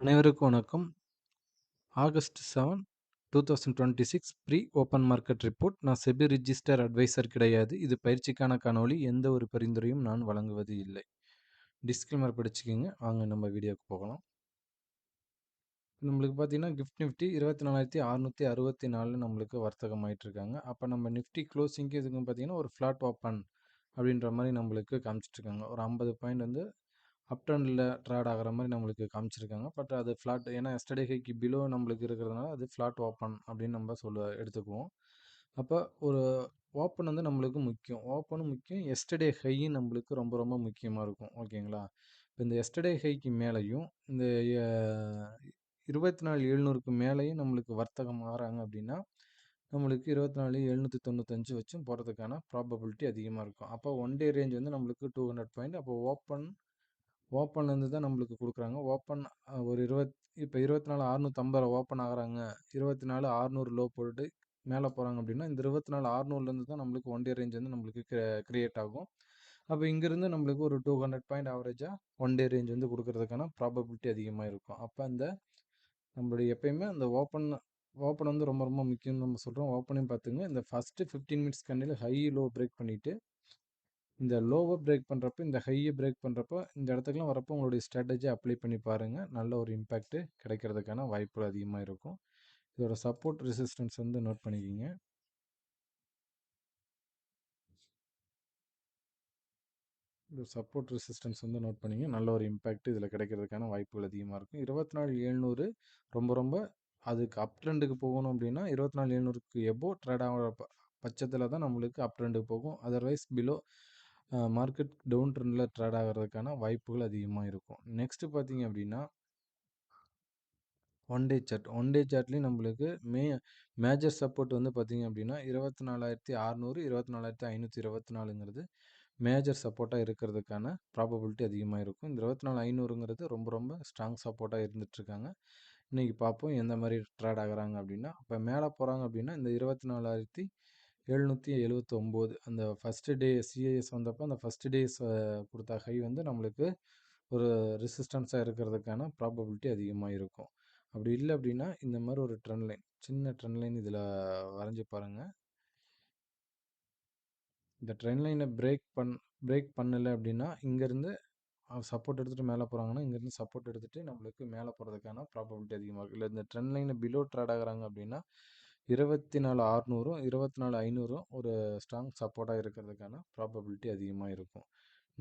அனைவருக்கும் வணக்கம். August 7, 2026 pre open market report. நான் செபி ரிஜிஸ்டர் அட்வைசர் கிடையாது. இது பயிற்சிக்கான காணொளி. எந்த ஒரு பரிந்துரையும் நான் வழங்குவது இல்லை. டிஸ்க்ளைமர் படிச்சுக்கங்க. வாங்க நம்ம வீடியோக்கு போகலாம். நம்மளுக்கு பார்த்தீங்கன்னா, கிஃப்ட் நிஃப்டி 24,664 நம்மளுக்கு வர்த்தகம் ஆயிட்டு இருக்காங்க. அப்போ நம்ம நிஃப்டி க்ளோசிங்க்கு இதுக்கும் பார்த்தீங்கன்னா, ஒரு ஃப்ளாட் ஓப்பன் அப்படின்ற மாதிரி நம்மளுக்கு காமிச்சிட்டு இருக்காங்க. ஒரு 50 பாயிண்ட் வந்து அப் ட்ரெண்டில் ட்ரேட் ஆகிற மாதிரி நம்மளுக்கு காமிச்சிருக்காங்க. பட் அது ஃப்ளாட், ஏன்னா எஸ்டர்டே ஹைக்கு பிலோ நம்மளுக்கு இருக்கிறதுனால அது ஃப்ளாட் ஓப்பன் அப்படின்னு நம்ம எடுத்துக்குவோம். அப்போ ஒரு ஓப்பன் வந்து நம்மளுக்கு முக்கியம். ஓப்பனும் முக்கியம், எஸ்டர்டே ஹையும் நம்மளுக்கு ரொம்ப ரொம்ப முக்கியமாக இருக்கும். ஓகேங்களா? இப்போ இந்த எஸ்டர்டே ஹைக்கு மேலேயும் இந்த 24,700க்கு மேலேயும் நம்மளுக்கு வர்த்தகம் ஆகிறாங்க அப்படின்னா நம்மளுக்கு 24,795 வச்சும் போகிறதுக்கான ப்ராபபிலிட்டி அதிகமாக இருக்கும். அப்போ ஒன் டே ரேஞ்ச் வந்து நம்மளுக்கு 200 பாயிண்ட். அப்போ ஓப்பன்லேருந்து தான் நம்மளுக்கு கொடுக்குறாங்க. ஓப்பன் ஒரு இப்போ 24,650 ஓப்பன் ஆகுறாங்க, 24,600 லோ போட்டு மேலே போகிறாங்க அப்படின்னா இந்த 24,600லேருந்து தான் நம்மளுக்கு ஒன் டே ரேஞ்ச் வந்து நம்மளுக்கு கிரியேட் ஆகும். அப்போ இங்கேருந்து நம்மளுக்கு ஒரு 200 பாயிண்ட் ஆவரேஜாக ஒன் டே ரேஞ்ச் வந்து கொடுக்கறதுக்கான ப்ராபபிலிட்டி அதிகமாக இருக்கும். அப்போ அந்த நம்மளுடைய எப்பயுமே அந்த ஓப்பன் வந்து ரொம்ப ரொம்ப முக்கியம்னு நம்ம சொல்கிறோம். ஓப்பனையும் பார்த்துங்க. இந்த ஃபஸ்ட்டு 15 மினிட்ஸ் கண்ணில் ஹை லோ பிரேக் பண்ணிவிட்டு இந்த லோவை பிரேக் பண்ணுறப்ப, இந்த ஹையை பிரேக் பண்ணுறப்போ, இந்த இடத்துக்குலாம் வரப்போ உங்களுடைய ஸ்ட்ராட்டஜி அப்ளை பண்ணி பாருங்கள். நல்ல ஒரு இம்பேக்ட்டு கிடைக்கிறதுக்கான வாய்ப்புகள் அதிகமாக இருக்கும். இதோட சப்போர்ட் ரெசிஸ்டன்ஸ் வந்து நோட் பண்ணிக்கிங்க. இந்த சப்போர்ட் ரெசிஸ்டன்ஸ் வந்து நோட் பண்ணிங்க. நல்ல ஒரு இம்பேக்ட் இதில் கிடைக்கிறதுக்கான வாய்ப்புகள் அதிகமாக இருக்கும். 24,700 ரொம்ப ரொம்ப அதுக்கு அப் ட்ரெண்டுக்கு போகணும் அப்படின்னா 24,700க்கு எபோ ட்ரேட் ஆகிற பட்சத்தில் தான் நம்மளுக்கு அப் ட்ரெண்டுக்கு போகும். அதர்வைஸ் பிலோ மார்க்கெட் டவுன் ட்ரெண்டில் ட்ரேட் ஆகிறதுக்கான வாய்ப்புகள் அதிகமாக இருக்கும். நெக்ஸ்ட்டு பார்த்தீங்க அப்படின்னா ஒன் டே சார்ட்லேயும் நம்மளுக்கு மேஜர் சப்போர்ட் வந்து பார்த்தீங்க அப்படின்னா 24,600 24,524ங்கிறது மேஜர் சப்போர்ட்டாக இருக்கிறதுக்கான ப்ராபபிலிட்டி அதிகமாக இருக்கும். இந்த 24,500ங்கிறது ரொம்ப ரொம்ப ஸ்ட்ராங் சப்போர்ட்டாக இருந்துகிட்ருக்காங்க. இன்றைக்கி பார்ப்போம் எந்த மாதிரி ட்ரேட் ஆகுறாங்க அப்படின்னா. அப்போ மேலே போகிறாங்க அப்படின்னா இந்த 24,779 அந்த ஃபஸ்ட்டு டே சிஐஎஸ் வந்தப்போ அந்த ஃபஸ்ட்டு டேஸ் கொடுத்த ஹை வந்து நம்மளுக்கு ஒரு ரெசிஸ்டன்ஸாக இருக்கிறதுக்கான ப்ராபபிலிட்டி அதிகமாக இருக்கும். அப்படி இல்லை அப்படின்னா இந்த மாதிரி ஒரு ட்ரெண்ட் லைன், சின்ன ட்ரெண்ட் லைன் இதில் வரைஞ்சி பாருங்கள். இந்த ட்ரெண்ட் லைனை பிரேக் பண்ணலை அப்படின்னா இங்கேருந்து சப்போர்ட் எடுத்துகிட்டு மேலே போகிறாங்கன்னா இங்கேருந்து சப்போர்ட் எடுத்துகிட்டு நம்மளுக்கு மேலே போகிறதுக்கான ப்ராபபிலிட்டி அதிகமாக இருக்குது. இல்லை இந்த ட்ரெண்ட் லைனை பிலோ ட்ரேட் ஆகுறாங்க அப்படின்னா 24,600 24,500 ஒரு ஸ்ட்ராங் சப்போர்ட்டாக இருக்கிறதுக்கான ப்ராபபிலிட்டி அதிகமாக இருக்கும்.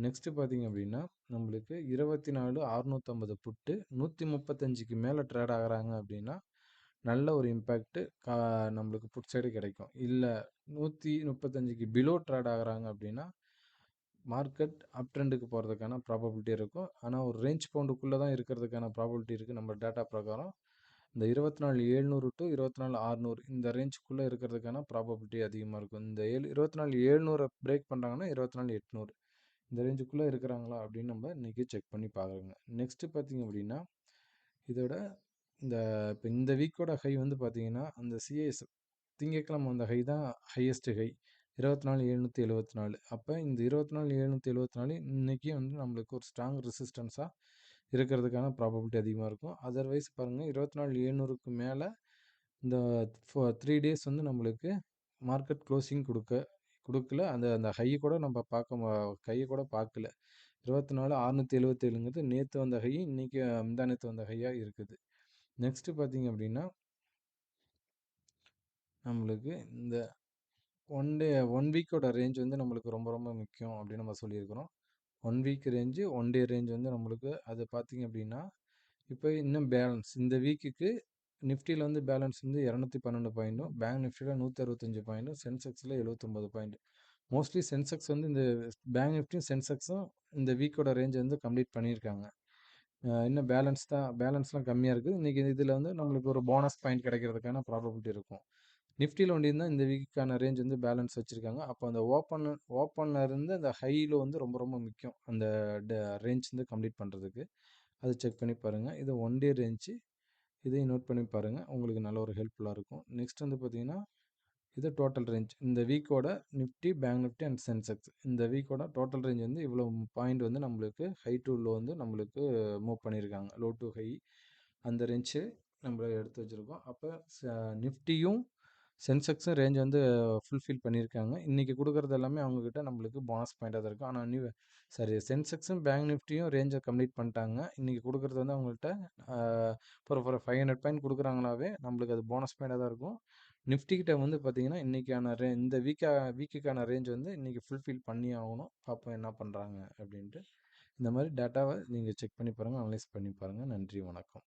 நெக்ஸ்ட்டு பார்த்தீங்க அப்படின்னா நம்மளுக்கு 24,650 புட்டு 135க்கு மேலே ட்ரேட் ஆகுறாங்க அப்படின்னா நல்ல ஒரு இம்பேக்ட்டு நம்மளுக்கு புட் சைடு கிடைக்கும். இல்லை 135க்கு பிலோ ட்ரேட் ஆகுறாங்க அப்படின்னா மார்க்கெட் அப் ட்ரெண்டுக்கு போகிறதுக்கான ப்ராபபிலிட்டி இருக்கும். ஆனால் ஒரு ரேஞ்ச் பவுண்டுக்குள்ளே தான் இருக்கிறதுக்கான ப்ராபபிலிட்டி இருக்குது நம்ம டேட்டா பிரகாரம். இந்த 24,700 டு 24,600 இந்த ரேஞ்சுக்குள்ளே இருக்கிறதுக்கான ப்ராபபிலிட்டி அதிகமாக இருக்கும். இந்த 24,700 பிரேக் பண்ணுறாங்கன்னா 24,800 இந்த ரேஞ்சுக்குள்ளே இருக்கிறாங்களா அப்படின்னு நம்ம இன்றைக்கி செக் பண்ணி பார்க்குறோங்க. நெக்ஸ்ட்டு பார்த்திங்க அப்படின்னா இதோட இப்போ இந்த வீக்கோட ஹை வந்து பார்த்தீங்கன்னா அந்த சிஐஎஸ் திங்கட்கிழமை அந்த ஹை தான் ஹையஸ்ட்டு ஹை 24,774. அப்போ இந்த 24,774 இன்றைக்கி வந்து நம்மளுக்கு ஒரு ஸ்ட்ராங் ரெசிஸ்டன்ஸாக இருக்கிறதுக்கான ப்ராபபிலிட்டி அதிகமாக இருக்கும். அதர்வைஸ் பாருங்கள் 24,700க்கு மேலே இந்த 3 டேஸ் வந்து நம்மளுக்கு மார்க்கெட் க்ளோசிங் கொடுக்கல. அந்த அந்த ஹையை கூட நம்ம கையை கூட பார்க்கல. 24,677ங்கிறது நேற்று வந்த ஹை, இன்றைக்கி முந்தாநேற்று வந்த ஹையாக இருக்குது. நெக்ஸ்ட்டு பார்த்தீங்க அப்படின்னா நம்மளுக்கு இந்த ஒன் வீக்கோட ரேஞ்ச் வந்து நம்மளுக்கு ரொம்ப ரொம்ப முக்கியம் அப்படின்னு நம்ம சொல்லியிருக்கிறோம். One week range, one day range வந்து நம்மளுக்கு அது பார்த்தீங்க அப்படின்னா இப்போ இன்னும் பேலன்ஸ் இந்த வீக்குக்கு நிஃப்டியில் வந்து பேலன்ஸ் வந்து 212 பாயிண்ட்டும், பேங்க் நிஃப்டியில் 165 பாயிண்ட்டும், சென்செக்ஸில் 79 பாயிண்ட். மோஸ்ட்லி சென்செக்ஸ் வந்து இந்த பேங்க் நிஃப்டியும் சென்செக்ஸும் இந்த வீக்கோட ரேஞ்ச் வந்து கம்ப்ளீட் பண்ணியிருக்காங்க. இன்னும் பேலன்ஸ்லாம் கம்மியாக இருக்குது. இன்றைக்கி இதில் வந்து நம்மளுக்கு ஒரு போனஸ் பாயிண்ட் கிடைக்கிறதுக்கான ப்ராபபிலிட்டி இருக்கும். நிஃப்டியில் ஒண்டி தான் இந்த வீக்குக்கான ரேஞ்ச் வந்து பேலன்ஸ் வச்சுருக்காங்க. அப்போ அந்த ஓப்பனில் இருந்து அந்த ஹையில் வந்து ரொம்ப ரொம்ப முக்கியம் அந்த ரேஞ்ச் வந்து கம்ப்ளீட் பண்ணுறதுக்கு. அதை செக் பண்ணி பாருங்கள். இது ஒன் டே ரேஞ்சு, இதையும் நோட் பண்ணி பாருங்கள். உங்களுக்கு நல்ல ஒரு ஹெல்ப்ஃபுல்லாக இருக்கும். நெக்ஸ்ட் வந்து பார்த்திங்கன்னா இது டோட்டல் ரேஞ்ச். இந்த வீக்கோட Nifty, bank Nifty and Sensex இந்த வீக்கோட டோட்டல் ரேஞ்ச் வந்து இவ்வளோ பாயிண்ட் வந்து நம்மளுக்கு ஹை டு லோ வந்து நம்மளுக்கு மூவ் பண்ணியிருக்காங்க. லோ டு ஹை அந்த ரேஞ்சு நம்ம எடுத்து வச்சுருக்கோம். அப்போ நிஃப்டியும் சென்செக்ஸும் ரேஞ்ச் வந்து ஃபுல்ஃபில் பண்ணியிருக்காங்க. இன்றைக்கி கொடுக்குறது எல்லாமே அவங்கக்கிட்ட நம்மளுக்கு போனஸ் பாயிண்டாக தான் இருக்கும். ஆனால் சரி, சென்செக்ஸும் பேங்க் நிஃப்டியும் ரேஞ்சை கம்ப்ளீட் பண்ணிட்டாங்க. இன்றைக்கி கொடுக்குறது வந்து அவங்கள்ட்ட ஒரு 500 பாயிண்ட் கொடுக்குறாங்களாவே நம்மளுக்கு அது போனஸ் பாயிண்டாக தான் இருக்கும். நிஃப்டி கிட்ட வந்து பார்த்தீங்கன்னா இன்றைக்கான இந்த வீக்குக்கான ரேஞ்ச் வந்து இன்றைக்கி ஃபுல்ஃபில் பண்ணி ஆகணும். பார்ப்போம் என்ன பண்ணுறாங்க அப்படின்ட்டு. இந்த மாதிரி டேட்டாவை நீங்கள் செக் பண்ணி பாருங்கள், அனலைஸ் பண்ணி பாருங்கள். நன்றி, வணக்கம்.